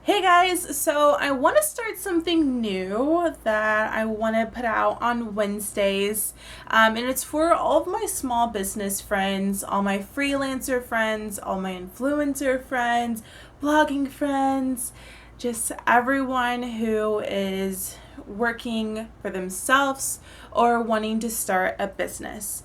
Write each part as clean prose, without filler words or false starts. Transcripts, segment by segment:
Hey guys, so I want to start something new that I want to put out on Wednesdays, and it's for all of my small business friends, all my freelancer friends, all my influencer friends, blogging friends, just everyone who is working for themselves or wanting to start a business.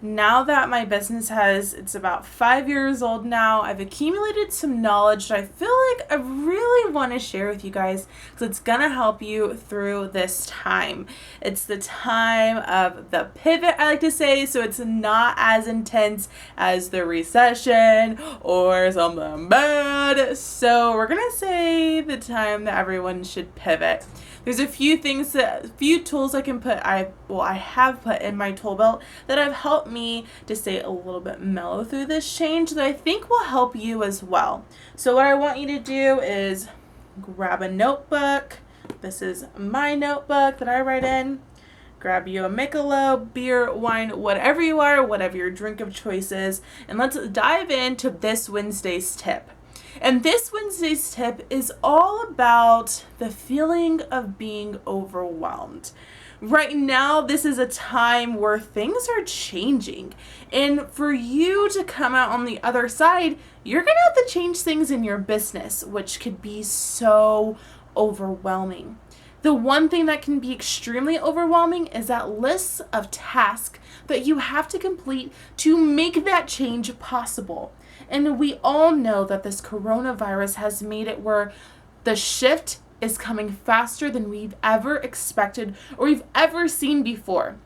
Now that my business it's about 5 years old now, I've accumulated some knowledge that I feel like I really want to share with you guys because it's going to help you through this time. It's the time of the pivot, I like to say, so it's not as intense as the recession or something bad. So we're going to say the time that everyone should pivot. There's a few tools I have put in my tool belt that have helped me to stay a little bit mellow through this change that I think will help you as well. So what I want you to do is grab a notebook. This is my notebook that I write in. Grab you a Michelob, beer, wine, whatever you are, whatever your drink of choice is, and let's dive into this Wednesday's tip. And this Wednesday's tip is all about the feeling of being overwhelmed. Right now, this is a time where things are changing. And for you to come out on the other side, you're going to have to change things in your business, which could be so overwhelming. The one thing that can be extremely overwhelming is that list of tasks that you have to complete to make that change possible. And we all know that this coronavirus has made it where the shift is coming faster than we've ever expected or we've ever seen before.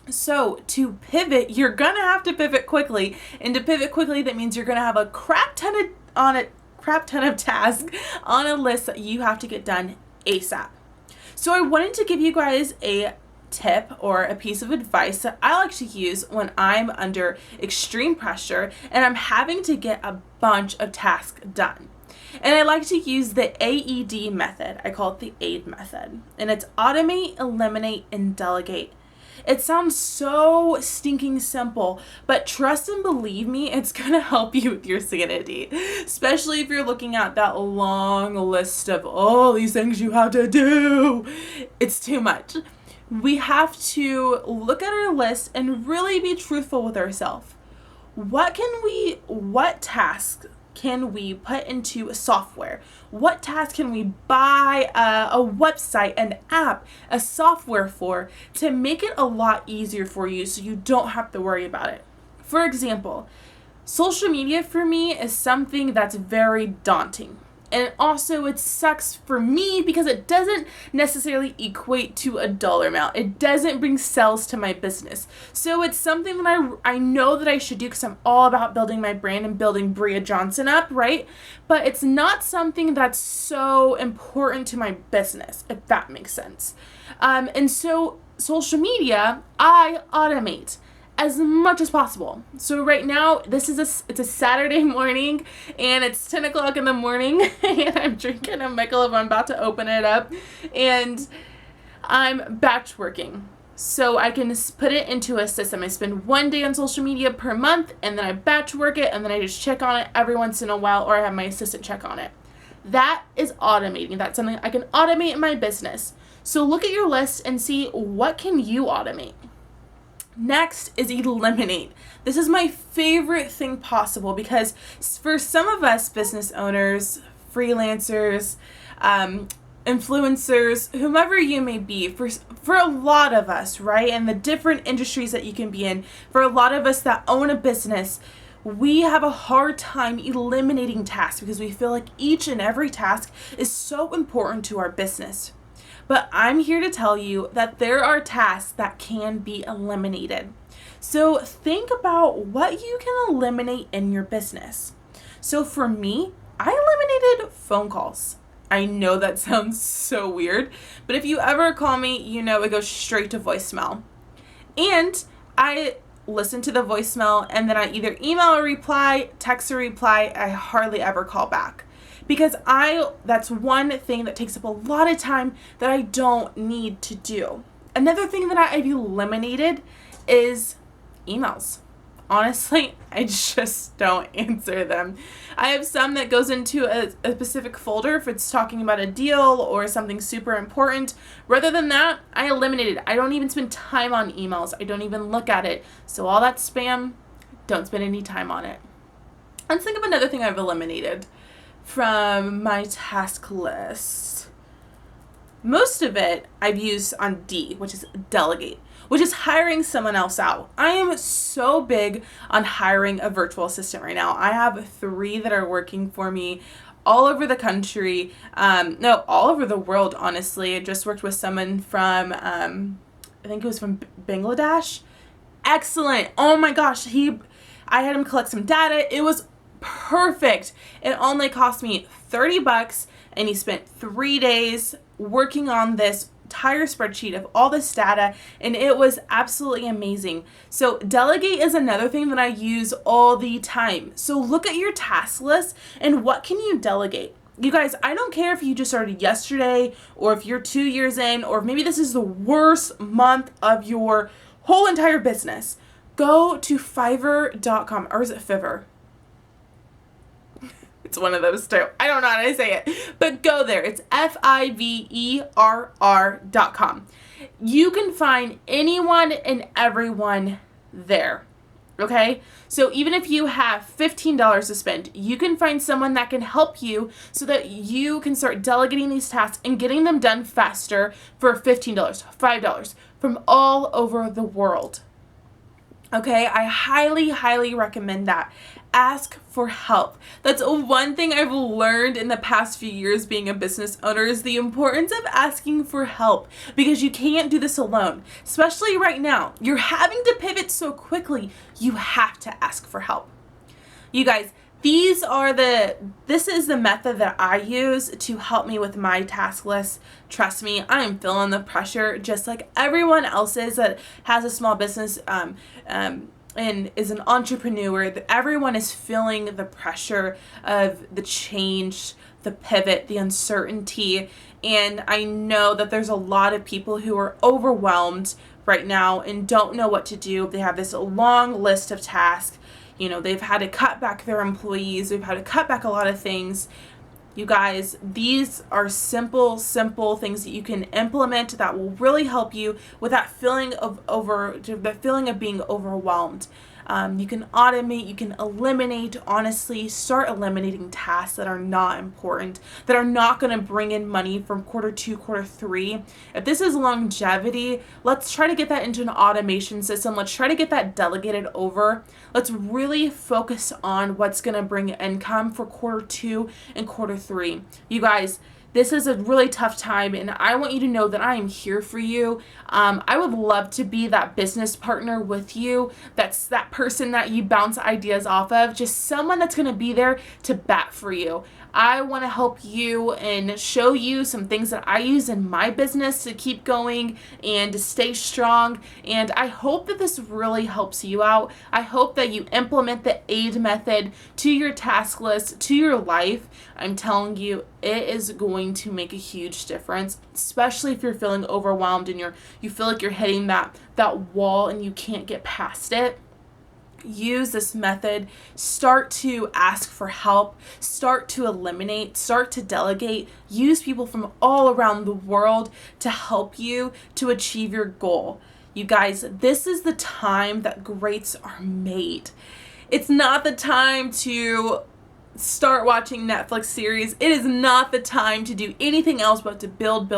So to pivot, you're going to have to pivot quickly. And to pivot quickly, that means you're going to have a crap ton of tasks on a list that you have to get done ASAP. So I wanted to give you guys a tip or a piece of advice that I like to use when I'm under extreme pressure and I'm having to get a bunch of tasks done. And I like to use the AED method. I call it the AED method. And it's automate, eliminate, and delegate. It sounds so stinking simple, but trust and believe me, it's going to help you with your sanity, especially if you're looking at that long list of all these things you have to do. It's too much. We have to look at our list and really be truthful with ourselves. What tasks can we put into software? What task can we buy a website, an app, a software for to make it a lot easier for you so you don't have to worry about it? For example, social media for me is something that's very daunting. And also it sucks for me because it doesn't necessarily equate to a dollar amount. It doesn't bring sales to my business. So it's something that I know that I should do because I'm all about building my brand and building Bria Johnson up, right? But it's not something that's so important to my business, if that makes sense. And so social media, I automate as much as possible. So right now, it's a Saturday morning, and it's 10 o'clock in the morning, and I'm drinking a Michelob. I'm about to open it up, and I'm batch working. So I can put it into a system. I spend 1 day on social media per month, and then I batch work it, and then I just check on it every once in a while, or I have my assistant check on it. That is automating. That's something I can automate in my business. So look at your list and see what can you automate. Next is eliminate. This is my favorite thing possible because for some of us business owners, freelancers, influencers, whomever you may be, for a lot of us, right, and the different industries that you can be in, for a lot of us that own a business, we have a hard time eliminating tasks because we feel like each and every task is so important to our business. But I'm here to tell you that there are tasks that can be eliminated. So think about what you can eliminate in your business. So for me, I eliminated phone calls. I know that sounds so weird, but if you ever call me, you know it goes straight to voicemail. And I listen to the voicemail and then I either email a reply, text a reply, I hardly ever call back. Because that's one thing that takes up a lot of time that I don't need to do. Another thing that I've eliminated is emails. honestly, I just don't answer them. I have some that goes into a specific folder if it's talking about a deal or something super important. Rather than that, I eliminate it. I don't even spend time on emails. I don't even look at it. So all that spam, don't spend any time on it. Let's think of another thing I've eliminated from my task list. Most of it I've used on D, which is Delegate, which is hiring someone else out. I am so big on hiring a virtual assistant right now. I have 3 that are working for me all over the country. No, all over the world, honestly. I just worked with someone from, I think it was from Bangladesh. Excellent. Oh my gosh. I had him collect some data. It was perfect. It only cost me $30 and he spent 3 days working on this entire spreadsheet of all this data, and it was absolutely amazing. So Delegate is another thing that I use all the time. So look at your task list and what can you delegate? You guys, I don't care if you just started yesterday or if you're 2 years in, or if maybe this is the worst month of your whole entire business. Go to Fiverr.com, or is it Fiverr? It's one of those two. I don't know how to say it, but go there. It's Fiverr.com. You can find anyone and everyone there. Okay? So even if you have $15 to spend, you can find someone that can help you so that you can start delegating these tasks and getting them done faster for $15, $5 from all over the world. Okay, I highly, highly recommend that. Ask for help. That's one thing I've learned in the past few years being a business owner is the importance of asking for help, because you can't do this alone. Especially right now. You're having to pivot so quickly. You have to ask for help. You guys, this is the method that I use to help me with my task list. Trust me, I am feeling the pressure just like everyone else is that has a small business and is an entrepreneur. Everyone is feeling the pressure of the change, the pivot, the uncertainty. And I know that there's a lot of people who are overwhelmed right now and don't know what to do. They have this long list of tasks. You know, they've had to cut back their employees. They've had to cut back a lot of things. You guys, these are simple things that you can implement that will really help you with that feeling of being overwhelmed. You can automate, you can eliminate, honestly, start eliminating tasks that are not important, that are not going to bring in money from quarter 2, quarter 3. If this is longevity, let's try to get that into an automation system. Let's try to get that delegated over. Let's really focus on what's going to bring income for quarter 2 and quarter 3. You guys, this is a really tough time, and I want you to know that I am here for you. I would love to be that business partner with you. That's that person that you bounce ideas off of. Just someone that's going to be there to bat for you. I want to help you and show you some things that I use in my business to keep going and to stay strong. And I hope that this really helps you out. I hope that you implement the AED method to your task list, to your life. I'm telling you, it is going to make a huge difference, especially if you're feeling overwhelmed and you feel like you're hitting that wall and you can't get past it. Use this method. Start to ask for help. Start to eliminate. Start to delegate. Use people from all around the world to help you to achieve your goal. You guys, this is the time that greats are made. It's not the time to start watching Netflix series. It is not the time to do anything else but to build.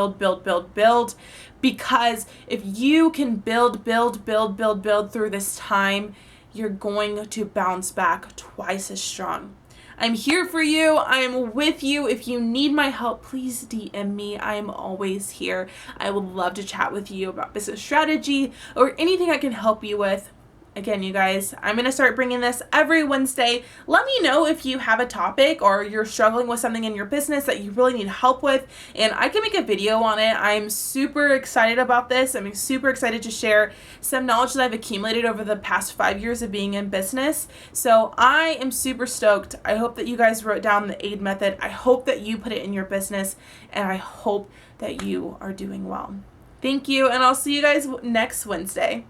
Because if you can build through this time, you're going to bounce back twice as strong. I'm here for you. I am with you. If you need my help, please DM me. I am always here. I would love to chat with you about business strategy or anything I can help you with. Again, you guys, I'm going to start bringing this every Wednesday. Let me know if you have a topic or you're struggling with something in your business that you really need help with, and I can make a video on it. I'm super excited about this. I'm super excited to share some knowledge that I've accumulated over the past 5 years of being in business. So I am super stoked. I hope that you guys wrote down the AED method. I hope that you put it in your business, and I hope that you are doing well. Thank you, and I'll see you guys next Wednesday.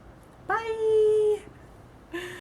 Bye.